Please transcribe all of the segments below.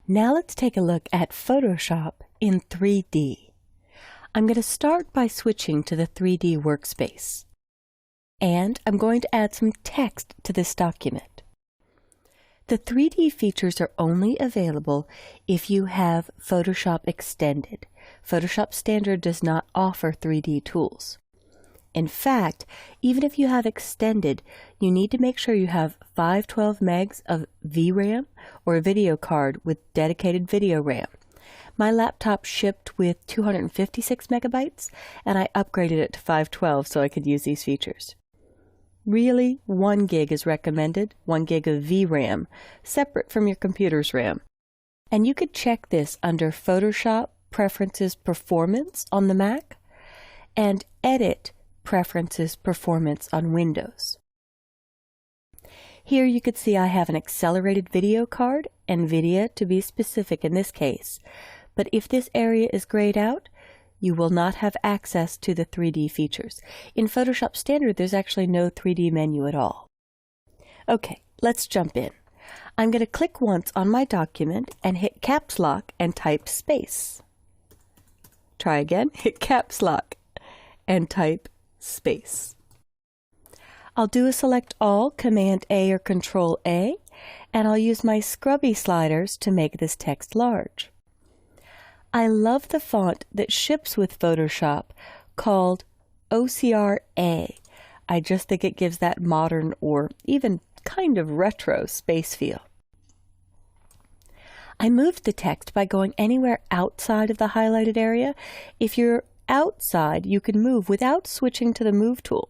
Now let's take a look at Photoshop in 3D. I'm going to start by switching to the 3D workspace. And I'm going to add some text to this document. The 3D features are only available if you have Photoshop Extended. Photoshop Standard does not offer 3D tools. In fact, even if you have Extended, you need to make sure you have 512 megs of VRAM or a video card with dedicated video RAM. My laptop shipped with 256 megabytes, and I upgraded it to 512 so I could use these features. Really, 1 gig is recommended, 1 gig of VRAM, separate from your computer's RAM. And you could check this under Photoshop Preferences Performance on the Mac and Edit Preferences Performance on Windows. Here you could see I have an accelerated video card, NVIDIA to be specific in this case, but if this area is grayed out, you will not have access to the 3D features. In Photoshop Standard, there's actually no 3D menu at all. Okay, let's jump in. I'm going to click once on my document and hit Caps Lock and type space. Try again, hit Caps Lock and type space. I'll do a Select All, Command A or Control A, and I'll use my scrubby sliders to make this text large. I love the font that ships with Photoshop called OCR-A. I just think it gives that modern or even kind of retro space feel. I moved the text by going anywhere outside of the highlighted area. If you're outside, you can move without switching to the Move tool.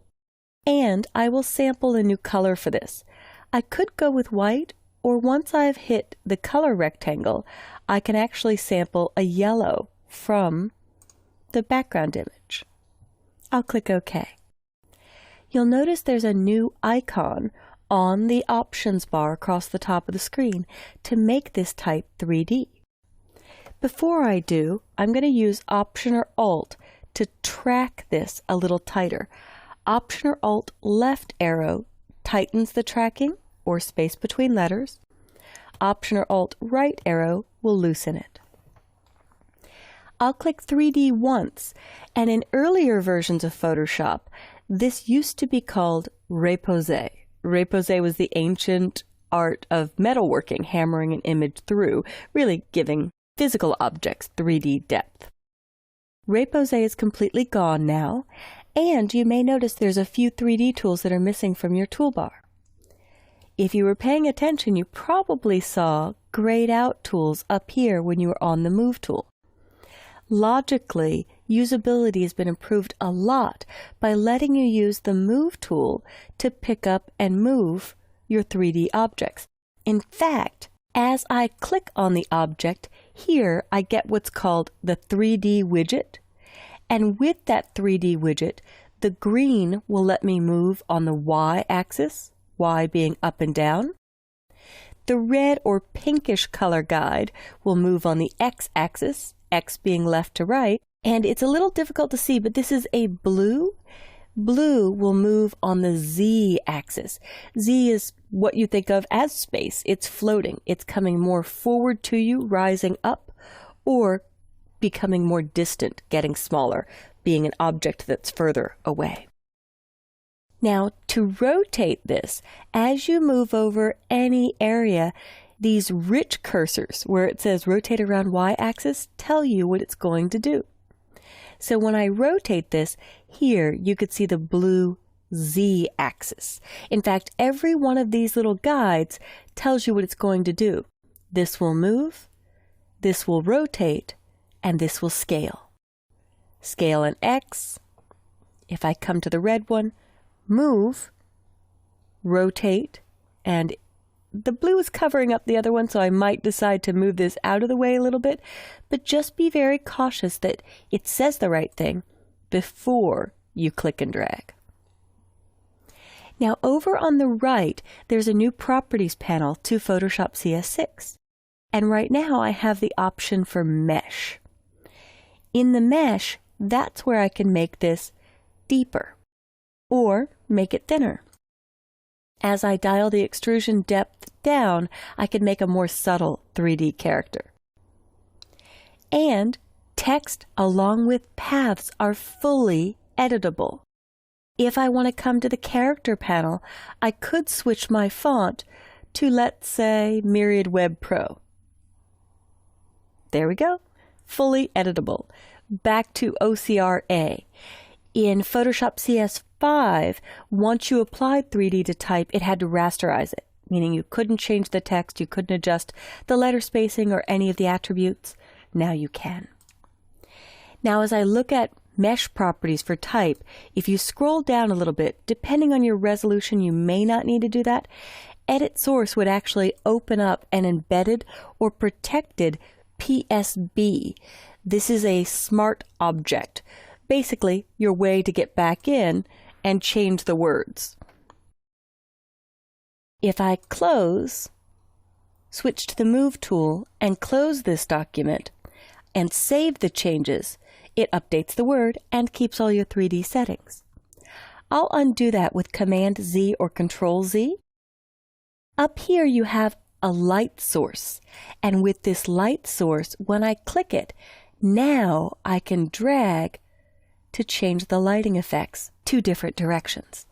And I will sample a new color for this. I could go with white, or once I've hit the color rectangle, I can actually sample a yellow from the background image. I'll click OK. You'll notice there's a new icon on the options bar across the top of the screen to make this type 3D. Before I do, I'm going to use Option or Alt to track this a little tighter. Option or Alt left arrow tightens the tracking or space between letters. Option or Alt right arrow will loosen it. I'll click 3D once, and in earlier versions of Photoshop, this used to be called repose. Repose was the ancient art of metalworking, hammering an image through, really giving physical objects 3D depth. Repose is completely gone now, and you may notice there's a few 3D tools that are missing from your toolbar. If you were paying attention, you probably saw grayed out tools up here when you were on the Move tool. Logically, usability has been improved a lot by letting you use the Move tool to pick up and move your 3D objects. In fact, as I click on the object, here I get what's called the 3D widget. And with that 3D widget, the green will let me move on the Y-axis, Y being up and down. The red or pinkish color guide will move on the X-axis, X being left to right. And it's a little difficult to see, but this is a blue. Blue will move on the Z-axis. Z is what you think of as space. It's floating. It's coming more forward to you, rising up, or becoming more distant, getting smaller, being an object that's further away. Now, to rotate this, as you move over any area, these rich cursors where it says rotate around Y-axis tell you what it's going to do. So when I rotate this, here you could see the blue Z-axis. In fact, every one of these little guides tells you what it's going to do. This will move, this will rotate, and this will scale. Scale in X. If I come to the red one, move, rotate, and the blue is covering up the other one, so I might decide to move this out of the way a little bit, but just be very cautious that it says the right thing before you click and drag. Now over on the right, there's a new Properties panel to PhotoshopCS6, and right now I have the option for Mesh. In the Mesh, that's where I can make this deeper or make it thinner. as I dial the extrusion depth down, I can make a more subtle 3D character. And text along with paths are fully editable. If I want to come to the character panel, I could switch my font to, let's say, Myriad Web Pro. There we go. Fully editable. Back to OCR-A. In PhotoshopCS6, once you applied 3D to type, it had to rasterize it, meaning you couldn't change the text, you couldn't adjust the letter spacing or any of the attributes. Now you can. Now as I look at mesh properties for type, if you scroll down a little bit, depending on your resolution, you may not need to do that. Edit Source would actually open up an embedded or protected PSB. This is a smart object. Basically, your way to get back in and change the words. If I close, switch to the Move tool and close this document and save the changes, it updates the word and keeps all your 3D settings. I'll undo that with Command Z or Control Z. Up here you have a light source, and with this light source, when I click it, now I can drag to change the lighting effects 2 different directions.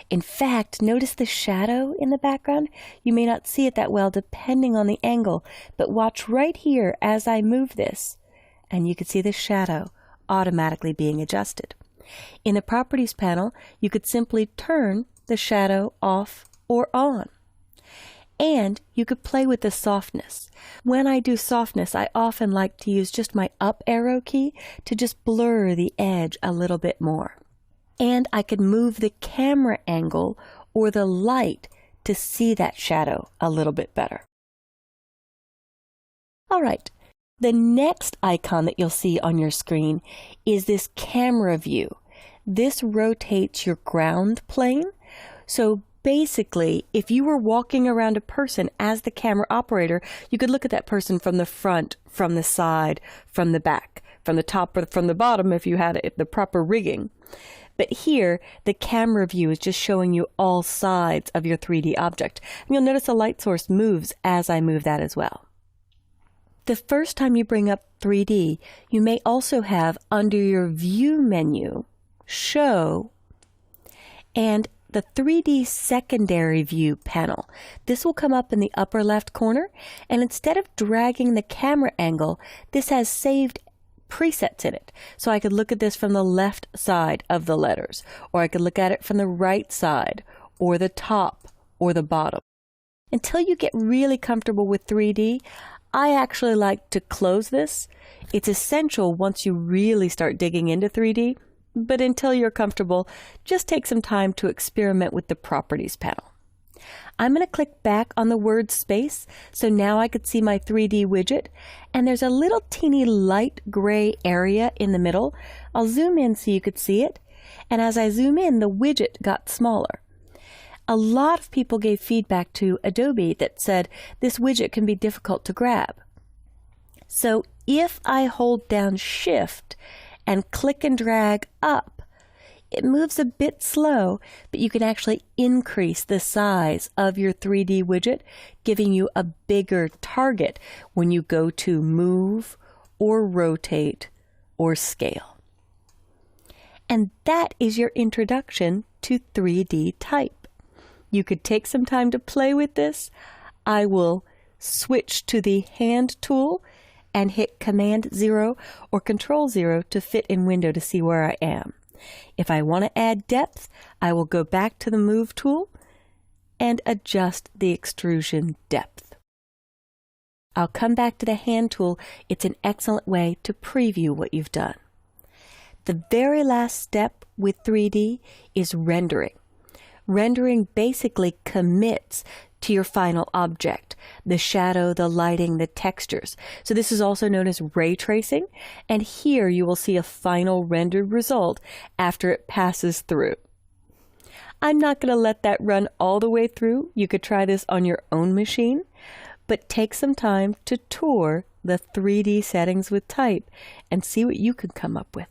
In fact, notice the shadow in the background? You may not see it that well depending on the angle, but watch right here as I move this, and you can see the shadow automatically being adjusted. In the Properties panel, you could simply turn the shadow off or on. And you could play with the softness. When I do softness, I often like to use just my up arrow key to just blur the edge a little bit more. And I could move the camera angle or the light to see that shadow a little bit better. All right, the next icon that you'll see on your screen is this camera view. This rotates your ground plane. So basically, if you were walking around a person as the camera operator, you could look at that person from the front, from the side, from the back, from the top or from the bottom if you had the proper rigging. But here, the camera view is just showing you all sides of your 3D object. And you'll notice the light source moves as I move that as well. The first time you bring up 3D, you may also have under your View menu, Show, and the 3D secondary view panel. This will come up in the upper left corner, and instead of dragging the camera angle, this has saved presets in it. So I could look at this from the left side of the letters, or I could look at it from the right side, or the top, or the bottom. Until you get really comfortable with 3D, I actually like to close this. It's essential once you really start digging into 3D. But until you're comfortable, just take some time to experiment with the Properties panel. I'm going to click back on the word space, so now I could see my 3D widget, and there's a little teeny light gray area in the middle. I'll zoom in so you could see it, and as I zoom in, the widget got smaller. A lot of people gave feedback to Adobe that said this widget can be difficult to grab. So if I hold down Shift and click and drag up, it moves a bit slow, but you can actually increase the size of your 3D widget, giving you a bigger target when you go to move or rotate or scale. And that is your introduction to 3D type. You could take some time to play with this. I will switch to the Hand tool and hit Command 0 or Control 0 to fit in window to see where I am. If I want to add depth, I will go back to the Move tool and adjust the extrusion depth. I'll come back to the Hand tool. It's an excellent way to preview what you've done. The very last step with 3D is rendering. Rendering basically commits to your final object, the shadow, the lighting, the textures. So this is also known as ray tracing, and here you will see a final rendered result after it passes through. I'm not going to let that run all the way through. You could try this on your own machine, but take some time to tour the 3D settings with type and see what you can come up with.